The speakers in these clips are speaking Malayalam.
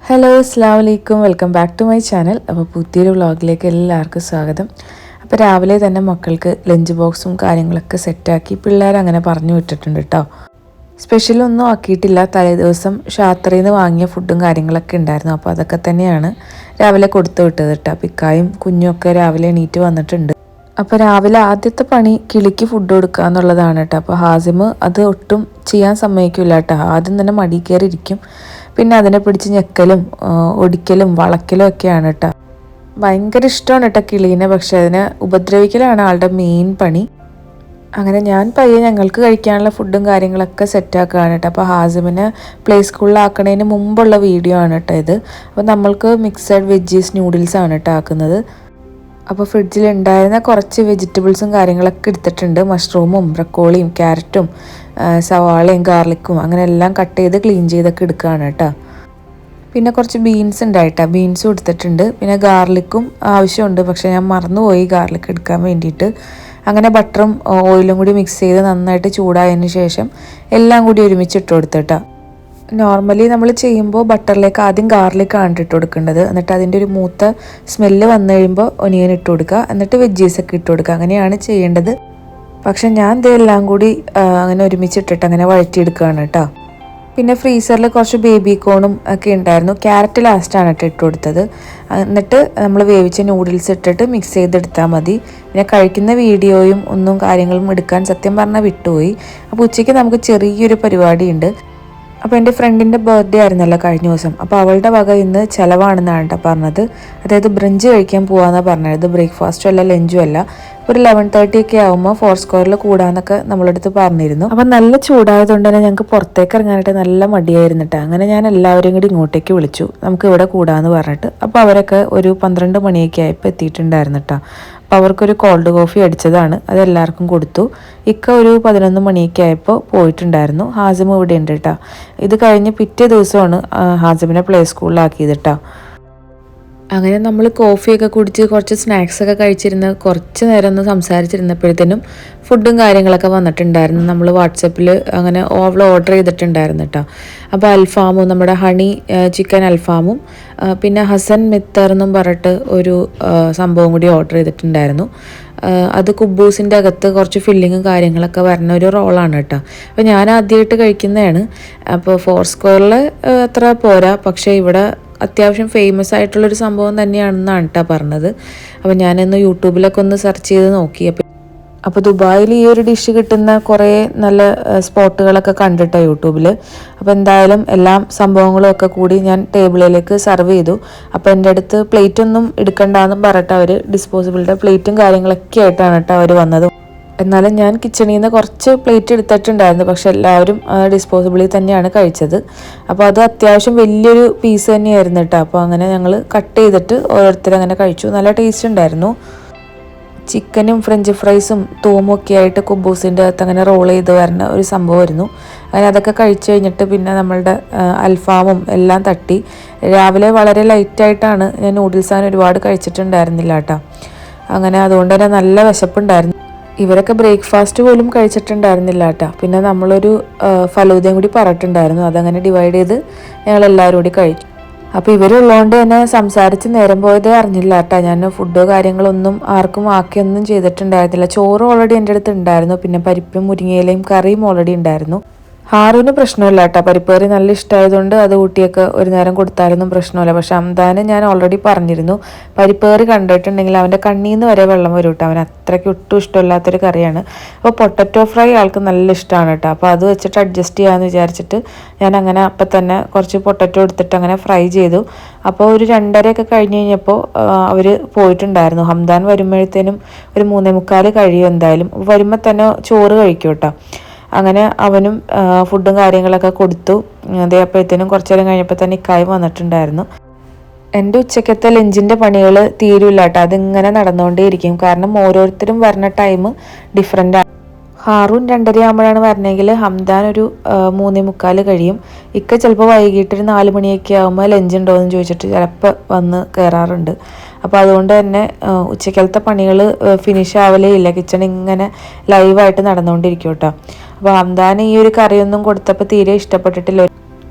ഹലോ അസ്സലാമു അലൈക്കും welcome back to my channel. അപ്പോൾ പുതിയൊരു വ്ളോഗിലേക്ക് എല്ലാവർക്കും സ്വാഗതം. അപ്പോൾ രാവിലെ തന്നെ മക്കൾക്ക് ലഞ്ച് ബോക്സും കാര്യങ്ങളൊക്കെ സെറ്റാക്കി പിള്ളേരങ്ങനെ പറഞ്ഞു വിട്ടിട്ടുണ്ട് കേട്ടോ. സ്പെഷ്യലൊന്നും ആക്കിയിട്ടില്ല. തലേ ദിവസം ഷാത്തറിയിൽ നിന്ന് വാങ്ങിയ ഫുഡും കാര്യങ്ങളൊക്കെ ഉണ്ടായിരുന്നു. അപ്പോൾ അതൊക്കെ തന്നെയാണ് രാവിലെ കൊടുത്തു വിട്ടത് കേട്ടോ. പിക്കായും കുഞ്ഞും ഒക്കെ രാവിലെ എണീറ്റ് വന്നിട്ടുണ്ട്. അപ്പോൾ രാവിലെ ആദ്യത്തെ പണി കിളിക്ക് ഫുഡ് കൊടുക്കുക എന്നുള്ളതാണ് കേട്ടോ. അപ്പോൾ ഹാസിമ് അത് ഒട്ടും ചെയ്യാൻ സമ്മതിക്കില്ല കേട്ടോ. ആദ്യം തന്നെ മടി കയറി ഇരിക്കും. പിന്നെ അതിനെ പിടിച്ച് ഞെക്കലും ഒടിക്കലും വളക്കലും ഒക്കെയാണ് കേട്ടോ. ഭയങ്കര ഇഷ്ടമാണ് കേട്ടോ കിളീനെ. പക്ഷെ അതിനെ ഉപദ്രവിക്കലാണ് ആളുടെ മെയിൻ പണി. അങ്ങനെ ഞാൻ പയ്യെ ഞങ്ങൾക്ക് കഴിക്കാനുള്ള ഫുഡും കാര്യങ്ങളൊക്കെ സെറ്റാക്കുകയാണ് കേട്ടോ. അപ്പോൾ ഹാസിമിനെ പ്ലേ സ്കൂളിലാക്കണതിന് മുമ്പുള്ള വീഡിയോ ആണ് കേട്ടോ ഇത്. അപ്പോൾ നമ്മൾക്ക് മിക്സഡ് വെജീസ് നൂഡിൽസാണ് കേട്ടോ ആക്കുന്നത്. അപ്പോൾ ഫ്രിഡ്ജിൽ ഉണ്ടായിരുന്ന കുറച്ച് വെജിറ്റബിൾസും കാര്യങ്ങളൊക്കെ എടുത്തിട്ടുണ്ട്. മഷ്റൂമും ബ്രക്കോളിയും ക്യാരറ്റും സവാളയും ഗാർലിക്കും അങ്ങനെ എല്ലാം കട്ട് ചെയ്ത് ക്ലീൻ ചെയ്തൊക്കെ എടുക്കുകയാണ് കേട്ടോ. പിന്നെ കുറച്ച് ബീൻസ് ഉണ്ടായിട്ടാ, ബീൻസും എടുത്തിട്ടുണ്ട്. പിന്നെ ഗാർലിക്കും ആവശ്യമുണ്ട്, പക്ഷേ ഞാൻ മറന്നുപോയി ഗാർലിക് എടുക്കാൻ വേണ്ടിയിട്ട്. അങ്ങനെ ബട്ടറും ഓയിലും കൂടി മിക്സ് ചെയ്ത് നന്നായിട്ട് ചൂടായതിന് ശേഷം എല്ലാം കൂടി ഒരുമിച്ച് ഇട്ട് കൊടുത്തിട്ടാ. നോർമലി നമ്മൾ ചെയ്യുമ്പോൾ ബട്ടറിലേക്ക് ആദ്യം ഗാർലിക്കാണ് ഇട്ട് കൊടുക്കേണ്ടത്. എന്നിട്ട് അതിൻ്റെ ഒരു മൂത്ത സ്മെല്ല് വന്നു കഴിയുമ്പോൾ ഒനിയൻ ഇട്ട് കൊടുക്കുക, എന്നിട്ട് വെജീസൊക്കെ ഇട്ട് കൊടുക്കുക. അങ്ങനെയാണ് ചെയ്യേണ്ടത്. പക്ഷെ ഞാൻ ഇതെല്ലാം കൂടി അങ്ങനെ ഒരുമിച്ചിട്ടിട്ട് അങ്ങനെ വഴറ്റിയെടുക്കുകയാണ് കേട്ടോ. പിന്നെ ഫ്രീസറിൽ കുറച്ച് ബേബി കോണും ഒക്കെ ഉണ്ടായിരുന്നു. ക്യാരറ്റ് ലാസ്റ്റാണ് ഇട്ട് കൊടുത്തത്. എന്നിട്ട് നമ്മൾ വേവിച്ച നൂഡിൽസ് ഇട്ടിട്ട് മിക്സ് ചെയ്തെടുത്താൽ മതി. പിന്നെ കഴിക്കുന്ന വീഡിയോയും ഒന്നും കാര്യങ്ങളും എടുക്കാൻ സത്യം പറഞ്ഞാൽ വിട്ടുപോയി. അപ്പോൾ ഉച്ചയ്ക്ക് നമുക്ക് ചെറിയൊരു പരിപാടിയുണ്ട്. അപ്പോൾ എൻ്റെ ഫ്രണ്ടിൻ്റെ ബർത്ത്ഡേ ആയിരുന്നല്ലോ കഴിഞ്ഞ ദിവസം. അപ്പോൾ അവളുടെ വക ഇന്ന് ചിലവാണെന്നാണ് കേട്ടോ പറഞ്ഞത്. അതായത് ബ്രഞ്ച് കഴിക്കാൻ പോകാമെന്നാണ് പറഞ്ഞത്. ബ്രേക്ക്ഫാസ്റ്റും അല്ല ലഞ്ചും അല്ല. ഒരു 11:30 ഒക്കെ ആകുമ്പോൾ ഫോർ സ്ക്വയറിൽ കൂടാന്നൊക്കെ നമ്മളടുത്ത് പറഞ്ഞിരുന്നു. അപ്പം നല്ല ചൂടായതുകൊണ്ട് തന്നെ ഞങ്ങൾക്ക് പുറത്തേക്ക് ഇറങ്ങാനായിട്ട് നല്ല മടിയായിരുന്നു കേട്ടോ. അങ്ങനെ ഞാൻ എല്ലാവരും കൂടി ഇങ്ങോട്ടേക്ക് വിളിച്ചു, നമുക്ക് ഇവിടെ കൂടാമെന്ന് പറഞ്ഞിട്ട്. അപ്പോൾ അവരൊക്കെ ഒരു 12 മണിയൊക്കെ ആയപ്പോൾ എത്തിയിട്ടുണ്ടായിരുന്നു കേട്ടോ. അപ്പോൾ അവർക്കൊരു കോൾഡ് കോഫി അടിച്ചതാണ്, അതെല്ലാവർക്കും കൊടുത്തു. ഇക്ക ഒരു 11 മണിയൊക്കെ ആയപ്പോൾ പോയിട്ടുണ്ടായിരുന്നു. ഹാസിം ഇവിടെ ഉണ്ട് കേട്ടോ. ഇത് കഴിഞ്ഞ് പിറ്റേ ദിവസമാണ് ഹാസിമിനെ പ്ലേ സ്കൂളിലാക്കിയത് കേട്ടോ. അങ്ങനെ നമ്മൾ കോഫിയൊക്കെ കുടിച്ച് കുറച്ച് സ്നാക്സൊക്കെ കഴിച്ചിരുന്ന് കുറച്ച് നേരം ഒന്ന് സംസാരിച്ചിരുന്നപ്പോഴത്തേനും ഫുഡും കാര്യങ്ങളൊക്കെ വന്നിട്ടുണ്ടായിരുന്നു. നമ്മൾ വാട്സപ്പിൽ അങ്ങനെ ഓർഡർ ചെയ്തിട്ടുണ്ടായിരുന്നു കേട്ടോ. അപ്പോൾ അൽഫാമും നമ്മുടെ ഹണി ചിക്കൻ അൽഫാമും പിന്നെ ഹസൻ മിത്തർ എന്നും പറഞ്ഞിട്ട് ഒരു സംഭവം കൂടി ഓർഡർ ചെയ്തിട്ടുണ്ടായിരുന്നു. അത് കുബൂസിൻ്റെ അകത്ത് കുറച്ച് ഫില്ലിങ്ങും കാര്യങ്ങളൊക്കെ വരുന്ന ഒരു റോളാണ് കേട്ടോ. അപ്പോൾ ഞാൻ ആദ്യമായിട്ട് കഴിക്കുന്നതാണ്. അപ്പോൾ ഫോർ സ്ക്വയറിൽ അത്ര പോരാ, പക്ഷേ ഇവിടെ അത്യാവശ്യം ഫേമസ് ആയിട്ടുള്ളൊരു സംഭവം തന്നെയാണെന്നാണ് കേട്ടോ പറഞ്ഞത്. അപ്പോൾ ഞാനൊന്ന് യൂട്യൂബിലൊക്കെ ഒന്ന് സെർച്ച് ചെയ്ത് നോക്കി. അപ്പോൾ ദുബായിൽ ഈ ഒരു ഡിഷ് കിട്ടുന്ന കുറേ നല്ല സ്പോട്ടുകളൊക്കെ കണ്ടിട്ടോ യൂട്യൂബിൽ. അപ്പോൾ എന്തായാലും എല്ലാ സംഭവങ്ങളും ഒക്കെ കൂടി ഞാൻ ടേബിളിലേക്ക് സെർവ് ചെയ്തു. അപ്പോൾ എൻ്റെ അടുത്ത് പ്ലേറ്റൊന്നും എടുക്കണ്ടെന്നും പറഞ്ഞിട്ട് അവർ ഡിസ്പോസിബിളിൻ്റെ പ്ലേറ്റും കാര്യങ്ങളൊക്കെ ആയിട്ടാണ് കേട്ടോ അവർ വന്നത്. എന്നാലും ഞാൻ കിച്ചണിൽ നിന്ന് കുറച്ച് പ്ലേറ്റ് എടുത്തിട്ടുണ്ടായിരുന്നു, പക്ഷെ എല്ലാവരും ഡിസ്പോസിബിളിൽ തന്നെയാണ് കഴിച്ചത്. അപ്പോൾ അത് അത്യാവശ്യം വലിയൊരു പീസ് തന്നെയായിരുന്നു കേട്ടോ. അപ്പോൾ അങ്ങനെ ഞങ്ങൾ കട്ട് ചെയ്തിട്ട് ഓരോരുത്തരും അങ്ങനെ കഴിച്ചു. നല്ല ടേസ്റ്റ് ഉണ്ടായിരുന്നു. ചിക്കനും ഫ്രഞ്ച് ഫ്രൈസും തൂമും ഒക്കെ ആയിട്ട് കുബൂസിൻ്റെ അകത്ത് അങ്ങനെ റോൾ ചെയ്ത് വരുന്ന ഒരു സംഭവമായിരുന്നു. അങ്ങനെ അതൊക്കെ കഴിച്ചു കഴിഞ്ഞിട്ട് പിന്നെ നമ്മളുടെ അൽഫാമും എല്ലാം തട്ടി. രാവിലെ വളരെ ലൈറ്റായിട്ടാണ് ഞാൻ നൂഡിൽസ് അങ്ങനെ ഒരുപാട് കഴിച്ചിട്ടുണ്ടായിരുന്നില്ല കേട്ടോ. അങ്ങനെ അതുകൊണ്ട് തന്നെ നല്ല വിശപ്പുണ്ടായിരുന്നു. ഇവരൊക്കെ ബ്രേക്ക്ഫാസ്റ്റ് പോലും കഴിച്ചിട്ടുണ്ടായിരുന്നില്ല കേട്ടോ. പിന്നെ നമ്മളൊരു ഫലൂദയും കൂടി പറഞ്ഞിട്ടുണ്ടായിരുന്നു, അതങ്ങനെ ഡിവൈഡ് ചെയ്ത് ഞങ്ങളെല്ലാവരും കൂടി കഴിച്ചു. അപ്പോൾ ഇവരുള്ളതുകൊണ്ട് തന്നെ സംസാരിച്ച് നേരം പോയത് അറിഞ്ഞില്ല കേട്ടോ. ഞാൻ ഫുഡോ കാര്യങ്ങളൊന്നും ആർക്കും ആക്കിയൊന്നും ചെയ്തിട്ടുണ്ടായിരുന്നില്ല. ചോറ് ഓൾറെഡി എൻ്റെ അടുത്ത് ഉണ്ടായിരുന്നു. പിന്നെ പരിപ്പും മുരിങ്ങയിലയും കറിയും ഓൾറെഡി ഉണ്ടായിരുന്നു. ഹാറുവിന് പ്രശ്നമില്ല കേട്ടോ. പരിപ്പ് കറി നല്ല ഇഷ്ടമായതുകൊണ്ട് അത് ഊട്ടിയൊക്കെ ഒരു നേരം കൊടുത്താലൊന്നും പ്രശ്നമില്ല. പക്ഷെ അംദാന് ഞാൻ ഓൾറെഡി പറഞ്ഞിരുന്നു, പരിപ്പ് കറി കണ്ടിട്ടുണ്ടെങ്കിൽ അവൻ്റെ കണ്ണിൽ നിന്ന് വരെ വെള്ളം വരും കേട്ടോ. അവൻ അത്രയ്ക്ക് ഒട്ടും ഇഷ്ടമില്ലാത്തൊരു കറിയാണ്. അപ്പോൾ പൊട്ടറ്റോ ഫ്രൈ ആൾക്ക് നല്ല ഇഷ്ടമാണ് കേട്ടോ. അപ്പോൾ അത് വെച്ചിട്ട് അഡ്ജസ്റ്റ് ചെയ്യാമെന്ന് വിചാരിച്ചിട്ട് ഞാൻ അങ്ങനെ അപ്പം തന്നെ കുറച്ച് പൊട്ടറ്റോ എടുത്തിട്ട് അങ്ങനെ ഫ്രൈ ചെയ്തു. അപ്പോൾ ഒരു 2:30 കഴിഞ്ഞ് കഴിഞ്ഞപ്പോൾ അവർ പോയിട്ടുണ്ടായിരുന്നു. ഹംദാൻ വരുമ്പോഴത്തേനും ഒരു 3:45 കഴിയും എന്തായാലും. വരുമ്പോൾ തന്നെ ചോറ് കഴിക്കും കേട്ടോ. അങ്ങനെ അവനും ഫുഡും കാര്യങ്ങളൊക്കെ കൊടുത്തു. അതേപ്പോഴത്തേനും കുറച്ചു നേരം കഴിഞ്ഞപ്പോൾ തന്നെ ഇക്കായും വന്നിട്ടുണ്ടായിരുന്നു. എൻ്റെ ഉച്ചക്കത്തെ ലഞ്ചിൻ്റെ പണികൾ തീരില്ല കേട്ടോ. അതിങ്ങനെ നടന്നുകൊണ്ടേയിരിക്കും. കാരണം ഓരോരുത്തരും വരുന്ന ടൈം ഡിഫറെൻ്റ് ആണ്. ഹാറൂൻ 2:30 ആകുമ്പോഴാണ് വരണമെങ്കിൽ ഹംദാൻ ഒരു 3:45 കഴിയും. ഇക്ക ചിലപ്പോൾ വൈകിട്ട് ഒരു 4 മണിയൊക്കെ ആകുമ്പോൾ ലഞ്ച് ഉണ്ടോ എന്ന് ചോദിച്ചിട്ട് ചിലപ്പോൾ വന്ന് കയറാറുണ്ട്. അപ്പോൾ അതുകൊണ്ട് തന്നെ ഉച്ചക്കലത്തെ പണികൾ ഫിനിഷ് ആവലേ ഇല്ല. കിച്ചൺ ഇങ്ങനെ ലൈവായിട്ട് നടന്നുകൊണ്ടിരിക്കും കേട്ടോ. അപ്പോൾ ഹംദാൻ ഈ ഒരു കറിയൊന്നും കൊടുത്തപ്പോൾ തീരെ ഇഷ്ടപ്പെട്ടിട്ടില്ല.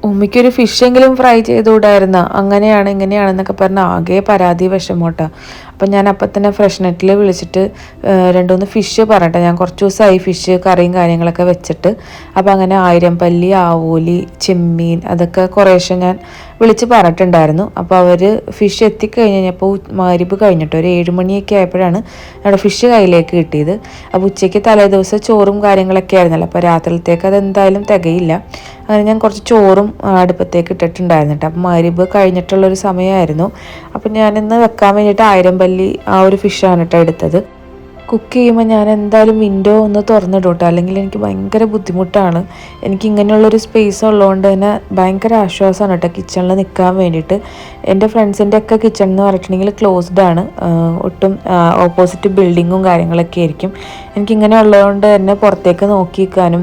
ഉമ്മയ്ക്കൊരു ഫിഷെങ്കിലും ഫ്രൈ ചെയ്തുകൂടായിരുന്ന, അങ്ങനെയാണ് ഇങ്ങനെയാണെന്നൊക്കെ പറഞ്ഞ് ആകെ പരാതി വിഷമോട്ടാ. അപ്പം ഞാൻ അപ്പം തന്നെ ഫ്രഷ് നെറ്റിൽ വിളിച്ചിട്ട് 2-3 ഫിഷ് പറഞ്ഞിട്ട്, ഞാൻ കുറച്ച് ദിവസമായി ഫിഷ് കറിയും കാര്യങ്ങളൊക്കെ വെച്ചിട്ട്. അപ്പോൾ അങ്ങനെ 1000 പല്ലി, ആവോലി, ചെമ്മീൻ അതൊക്കെ കുറേശ്ശെ ഞാൻ വിളിച്ച് പറഞ്ഞിട്ടുണ്ടായിരുന്നു. അപ്പോൾ അവർ ഫിഷ് എത്തിക്കഴിഞ്ഞ് കഴിഞ്ഞപ്പോൾ മഗ്‌രിബ് കഴിഞ്ഞിട്ട് ഒരു 7 മണിയൊക്കെ ആയപ്പോഴാണ് നമ്മുടെ ഫിഷ് കയ്യിലേക്ക് കിട്ടിയത്. അപ്പോൾ ഉച്ചയ്ക്ക് തലേദിവസം ചോറും കാര്യങ്ങളൊക്കെ ആയിരുന്നല്ലോ, അപ്പോൾ രാത്രിയിലത്തേക്ക് അതെന്തായാലും തികയില്ല. അങ്ങനെ ഞാൻ കുറച്ച് ചോറും അടുപ്പത്തേക്ക് ഇട്ടിട്ടുണ്ടായിരുന്നു കേട്ടോ. അപ്പം മഗ്‌രിബ് കഴിഞ്ഞിട്ടുള്ളൊരു സമയമായിരുന്നു. അപ്പം ഞാനിന്ന് വെക്കാൻ വേണ്ടിയിട്ട് 1000 പല്ലി ആ ഒരു ഫിഷാണ് കേട്ടോ എടുത്തത്. കുക്ക് ചെയ്യുമ്പോൾ ഞാൻ എന്തായാലും വിൻഡോ ഒന്ന് തുറന്നിടും കേട്ടോ, അല്ലെങ്കിൽ എനിക്ക് ഭയങ്കര ബുദ്ധിമുട്ടാണ്. എനിക്ക് ഇങ്ങനെയുള്ളൊരു സ്പേസ് ഉള്ളതുകൊണ്ട് തന്നെ ഭയങ്കര ആശ്വാസമാണ് കേട്ടോ കിച്ചണിൽ നിൽക്കാൻ വേണ്ടിയിട്ട്. എൻ്റെ ഫ്രണ്ട്സിൻ്റെ ഒക്കെ കിച്ചൺ എന്ന് പറഞ്ഞിട്ടുണ്ടെങ്കിൽ ക്ലോസ്ഡ് ആണ്, ഒട്ടും ഓപ്പോസിറ്റ് ബിൽഡിങ്ങും കാര്യങ്ങളൊക്കെ ആയിരിക്കും. എനിക്കിങ്ങനെ ഉള്ളതുകൊണ്ട് തന്നെ പുറത്തേക്ക് നോക്കി നിൽക്കാനും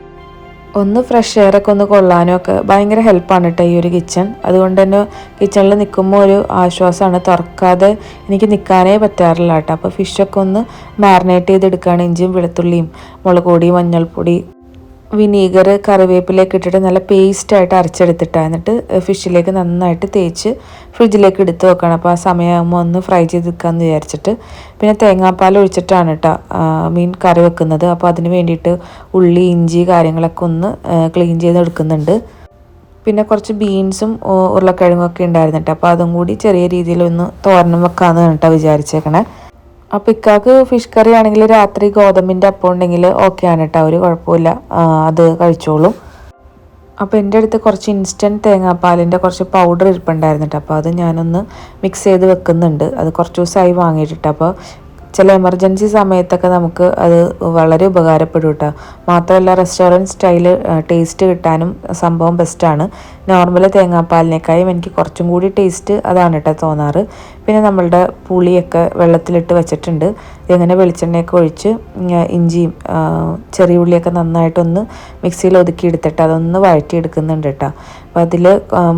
ഒന്ന് ഫ്രഷ് എയറൊക്കെ ഒന്ന് കൊള്ളാനും ഒക്കെ ഭയങ്കര ഹെൽപ്പാണ് കേട്ടോ ഈ ഒരു കിച്ചൺ. അതുകൊണ്ട് തന്നെ കിച്ചണിൽ നിൽക്കുമ്പോൾ ഒരു ആശ്വാസമാണ്, തുറക്കാതെ എനിക്ക് നിൽക്കാനേ പറ്റാറില്ല കേട്ടോ. അപ്പോൾ ഫിഷൊക്കെ ഒന്ന് മാരിനേറ്റ് ചെയ്തെടുക്കുകയാണ്. ഇഞ്ചിയും വെളുത്തുള്ളിയും മുളക് പൊടി, മഞ്ഞൾപ്പൊടി, വിനീഗർ, കറിവേപ്പിലേക്ക് ഇട്ടിട്ട് നല്ല പേസ്റ്റായിട്ട് അരച്ചെടുത്തിട്ടാണ്. എന്നിട്ട് ഫിഷിലേക്ക് നന്നായിട്ട് തേച്ച് ഫ്രിഡ്ജിലേക്ക് എടുത്ത് വെക്കണം. അപ്പോൾ ആ സമയമാകുമ്പോൾ ഒന്ന് ഫ്രൈ ചെയ്തെടുക്കാമെന്ന് വിചാരിച്ചിട്ട്. പിന്നെ തേങ്ങാപ്പാൽ ഒഴിച്ചിട്ടാണ് കേട്ടോ മീൻ കറി വെക്കുന്നത്. അപ്പോൾ അതിന് വേണ്ടിയിട്ട് ഉള്ളി, ഇഞ്ചി കാര്യങ്ങളൊക്കെ ഒന്ന് ക്ലീൻ ചെയ്തെടുക്കുന്നുണ്ട്. പിന്നെ കുറച്ച് ബീൻസും ഉരുളക്കിഴങ്ങൊക്കെ ഉണ്ടായിരുന്നു കേട്ടോ. അപ്പോൾ അതും കൂടി ചെറിയ രീതിയിലൊന്ന് തോരനും വെക്കാമെന്ന് കേട്ടോ വിചാരിച്ചേക്കണേ. അപ്പോൾ ഇക്കാക്ക് ഫിഷ് കറി ആണെങ്കിൽ രാത്രി ഗോതമ്പിൻ്റെ അപ്പം ഉണ്ടെങ്കിൽ ഓക്കെയാണ് കേട്ടോ, ഒരു കുഴപ്പമില്ല, അത് കഴിച്ചോളും. അപ്പോൾ എൻ്റെ അടുത്ത് കുറച്ച് ഇൻസ്റ്റൻറ്റ് തേങ്ങാപ്പാലിൻ്റെ കുറച്ച് പൗഡർ ഇരിപ്പുണ്ടായിരുന്നു കേട്ടോ. അപ്പോൾ അത് ഞാനൊന്ന് മിക്സ് ചെയ്ത് വെക്കുന്നുണ്ട്. അത് കുറച്ച് ദിവസമായി വാങ്ങിയിട്ടിട്ട്. അപ്പോൾ ചില എമർജൻസി സമയത്തൊക്കെ നമുക്ക് അത് വളരെ ഉപകാരപ്പെടും കേട്ടോ. മാത്രമല്ല റെസ്റ്റോറൻറ്റ് സ്റ്റൈല് ടേസ്റ്റ് കിട്ടാനും സംഭവം ബെസ്റ്റാണ്. നോർമൽ തേങ്ങാപ്പാലിനേക്കാളും എനിക്ക് കുറച്ചും കൂടി ടേസ്റ്റ് അതാണ് കേട്ടോ തോന്നാറ്. പിന്നെ നമ്മളുടെ പുളിയൊക്കെ വെള്ളത്തിലിട്ട് വെച്ചിട്ടുണ്ട്. ഇങ്ങനെ വെളിച്ചെണ്ണയൊക്കെ ഒഴിച്ച് ഇഞ്ചിയും ചെറിയ ഉള്ളിയൊക്കെ നന്നായിട്ടൊന്ന് മിക്സിയിൽ ഒതുക്കി എടുത്തിട്ട് അതൊന്ന് വഴറ്റിയെടുക്കുന്നുണ്ട് കേട്ടോ. അപ്പോൾ അതിൽ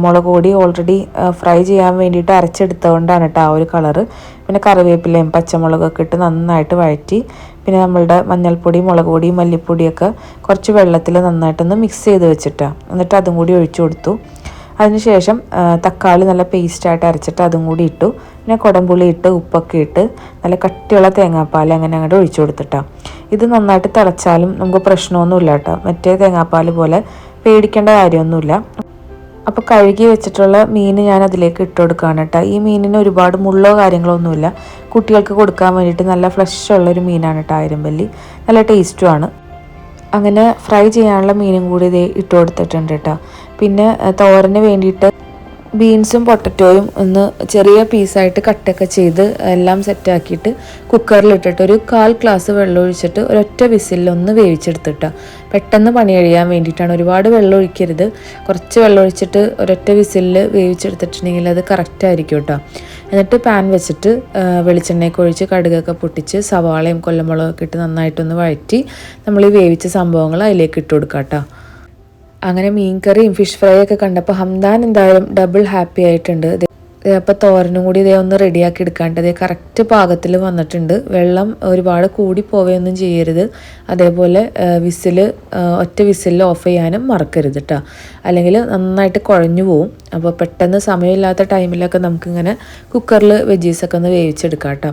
മുളക് പൊടി ഓൾറെഡി ഫ്രൈ ചെയ്യാൻ വേണ്ടിയിട്ട് അരച്ചെടുത്തതുകൊണ്ടാണ് കേട്ടോ ആ ഒരു കളറ്. പിന്നെ കറിവേപ്പിലയും പച്ചമുളകൊക്കെ ഇട്ട് നന്നായിട്ട് വഴറ്റി, പിന്നെ നമ്മളുടെ മഞ്ഞൾപ്പൊടി, മുളക് പൊടി, മല്ലിപ്പൊടിയൊക്കെ കുറച്ച് വെള്ളത്തിൽ നന്നായിട്ടൊന്ന് മിക്സ് ചെയ്ത് വെച്ചിട്ടാണ്. എന്നിട്ട് അതും കൂടി ഒഴിച്ചു കൊടുത്തു. അതിനുശേഷം തക്കാളി നല്ല പേസ്റ്റായിട്ട് അരച്ചിട്ട് അതും കൂടി ഇട്ടു. പിന്നെ കുടംപുളി ഇട്ട് ഉപ്പൊക്കെ ഇട്ട് നല്ല കട്ടിയുള്ള തേങ്ങാപ്പാൽ അങ്ങനെ അങ്ങോട്ട് ഒഴിച്ചു കൊടുത്തിട്ടാണ്. ഇത് നന്നായിട്ട് തിളച്ചാലും നമുക്ക് പ്രശ്നമൊന്നുമില്ല കേട്ടോ, മറ്റേ തേങ്ങാപ്പാൽ പോലെ പേടിക്കേണ്ട കാര്യമൊന്നുമില്ല. അപ്പോൾ കഴുകി വെച്ചിട്ടുള്ള മീൻ ഞാൻ അതിലേക്ക് ഇട്ട് കൊടുക്കുകയാണ് കേട്ടോ. ഈ മീനിന് ഒരുപാട് മുള്ളോ കാര്യങ്ങളൊന്നുമില്ല, കുട്ടികൾക്ക് കൊടുക്കാൻ വേണ്ടിയിട്ട് നല്ല ഫ്ലഷ് ഉള്ളൊരു മീനാണ് കേട്ടോ 1000 പല്ലി, നല്ല ടേസ്റ്റുമാണ്. അങ്ങനെ ഫ്രൈ ചെയ്യാനുള്ള മീനും കൂടി ഇത് ഇട്ട് കൊടുത്തിട്ടുണ്ട് കേട്ടോ. പിന്നെ തോരന് വേണ്ടിയിട്ട് ബീൻസും പൊട്ടറ്റോയും ഒന്ന് ചെറിയ പീസായിട്ട് കട്ടൊക്കെ ചെയ്ത് എല്ലാം സെറ്റാക്കിയിട്ട് കുക്കറിലിട്ടിട്ട് ഒരു 1/4 ഗ്ലാസ് വെള്ളം ഒഴിച്ചിട്ട് ഒരൊറ്റ വിസിലൊന്ന് വേവിച്ചെടുത്തിട്ടാണ്. പെട്ടെന്ന് പണി കഴിയാൻ വേണ്ടിയിട്ടാണ്. ഒരുപാട് വെള്ളം ഒഴിക്കരുത്, കുറച്ച് വെള്ളം ഒഴിച്ചിട്ട് ഒരൊറ്റ വിസിലിൽ വേവിച്ചെടുത്തിട്ടുണ്ടെങ്കിൽ അത് കറക്റ്റായിരിക്കും കേട്ടോ. എന്നിട്ട് പാൻ വെച്ചിട്ട് വെളിച്ചെണ്ണയൊക്കെ ഒഴിച്ച് കടുകൊക്കെ പൊട്ടിച്ച് സവാളയും കൊല്ലമുളകൊക്കെ ഇട്ട് നന്നായിട്ടൊന്ന് വഴറ്റി നമ്മൾ ഈ വേവിച്ച സംഭവങ്ങൾ അതിലേക്ക് ഇട്ട് കൊടുക്കാം കേട്ടോ. അങ്ങനെ മീൻ കറിയും ഫിഷ് ഫ്രൈ ഒക്കെ കണ്ടപ്പോൾ ഹംദാൻ എന്തായാലും ഡബിൾ ഹാപ്പി ആയിട്ടുണ്ട്. അപ്പോൾ തോരനും കൂടി ഇതേ ഒന്ന് റെഡിയാക്കി എടുക്കാണ്ട് ഇതേ കറക്റ്റ് പാകത്തിൽ വന്നിട്ടുണ്ട്. വെള്ളം ഒരുപാട് കൂടി പോവുകയൊന്നും ചെയ്യരുത്. അതേപോലെ ഒറ്റ വിസിലിൽ ഓഫ് ചെയ്യാനും മറക്കരുത് കേട്ടോ, അല്ലെങ്കിൽ നന്നായിട്ട് കുഴഞ്ഞു പോവും. അപ്പോൾ പെട്ടെന്ന് സമയമില്ലാത്ത ടൈമിലൊക്കെ നമുക്കിങ്ങനെ കുക്കറിൽ വെജീസൊക്കെ ഒന്ന് വേവിച്ചെടുക്കാം കേട്ടോ.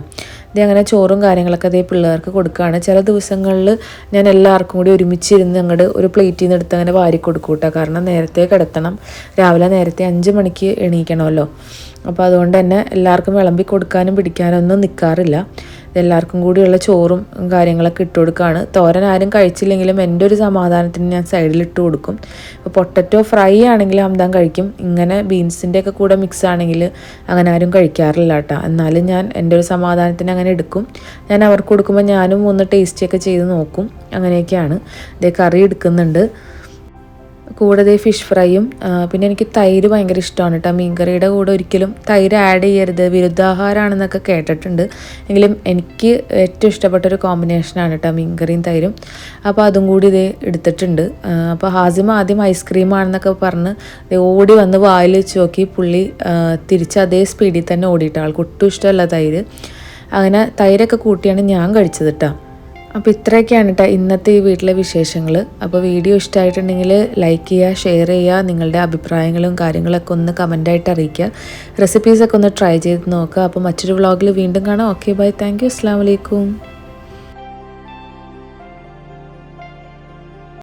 ഇത് അങ്ങനെ ചോറും കാര്യങ്ങളൊക്കെ അതേ പിള്ളേർക്ക് കൊടുക്കുകയാണ്. ചില ദിവസങ്ങളിൽ ഞാൻ എല്ലാവർക്കും കൂടി ഒരുമിച്ചിരുന്ന് അങ്ങോട്ട് ഒരു പ്ലേറ്റിൽ നിന്ന് എടുത്ത് അങ്ങനെ വാരി കൊടുക്കും കേട്ടോ. കാരണം നേരത്തെ കിടത്തണം, രാവിലെ നേരത്തെ 5 മണിക്ക് എണീക്കണമല്ലോ. അപ്പോൾ അതുകൊണ്ട് തന്നെ എല്ലാവർക്കും വിളമ്പി കൊടുക്കാനും പിടിക്കാനും ഒന്നും നിൽക്കാറില്ല. എല്ലാവർക്കും കൂടിയുള്ള ചോറും കാര്യങ്ങളൊക്കെ ഇട്ട് കൊടുക്കുകയാണ്. തോരൻ ആരും കഴിച്ചില്ലെങ്കിലും എൻ്റെ ഒരു സമാധാനത്തിന് ഞാൻ സൈഡിലിട്ട് കൊടുക്കും. ഇപ്പോൾ പൊട്ടറ്റോ ഫ്രൈ ആണെങ്കിൽ ഹംദാൻ കഴിക്കും. ഇങ്ങനെ ബീൻസിൻ്റെ ഒക്കെ കൂടെ മിക്സ് ആണെങ്കിൽ അങ്ങനെ ആരും കഴിക്കാറില്ല കേട്ടോ. എന്നാലും ഞാൻ എൻ്റെ ഒരു സമാധാനത്തിന് അങ്ങനെ എടുക്കും. ഞാൻ അവർക്ക് കൊടുക്കുമ്പോൾ ഞാനും ഒന്ന് ടേസ്റ്റിയൊക്കെ ചെയ്ത് നോക്കും. അങ്ങനെയൊക്കെയാണ്. ഇതേ കറി എടുക്കുന്നുണ്ട്, കൂടെ ഫിഷ് ഫ്രൈയും. പിന്നെ എനിക്ക് തൈര് ഭയങ്കര ഇഷ്ടമാണ് കേട്ടോ. മീൻകറിയുടെ കൂടെ ഒരിക്കലും തൈര് ആഡ് ചെയ്യരുത്, വിരുദ്ധാഹാരമാണെന്നൊക്കെ കേട്ടിട്ടുണ്ട്. എങ്കിലും എനിക്ക് ഏറ്റവും ഇഷ്ടപ്പെട്ടൊരു കോമ്പിനേഷനാണ് കേട്ടോ മീൻകറിയും തൈരും. അപ്പോൾ അതും കൂടി ഇതേ എടുത്തിട്ടുണ്ട്. അപ്പോൾ ഹാസിമ ആദ്യം ഐസ്ക്രീമാണെന്നൊക്കെ പറഞ്ഞ് ഓടി വന്ന് വായിൽ വെച്ച് നോക്കി. പുള്ളി തിരിച്ച് അതേ സ്പീഡിൽ തന്നെ ഓടിയിട്ട്, ആൾക്ക് ഒട്ടും ഇഷ്ടമല്ല തൈര്. അങ്ങനെ തൈരൊക്കെ കൂട്ടിയാണ് ഞാൻ കഴിച്ചത് കേട്ടോ. അപ്പോൾ ഇത്രയൊക്കെയാണ് കേട്ടോ ഇന്നത്തെ ഈ വീട്ടിലെ വിശേഷങ്ങൾ. അപ്പോൾ വീഡിയോ ഇഷ്ടമായിട്ടുണ്ടെങ്കിൽ ലൈക്ക് ചെയ്യുക, ഷെയർ ചെയ്യുക, നിങ്ങളുടെ അഭിപ്രായങ്ങളും കാര്യങ്ങളൊക്കെ ഒന്ന് കമൻ്റായിട്ട് അറിയിക്കുക. റെസിപ്പീസൊക്കെ ഒന്ന് ട്രൈ ചെയ്ത് നോക്കുക. അപ്പോൾ മറ്റൊരു വ്ളോഗിൽ വീണ്ടും കാണാം. ഓക്കെ ബൈ, താങ്ക് യു, അസ്സലാമു അലൈക്കും.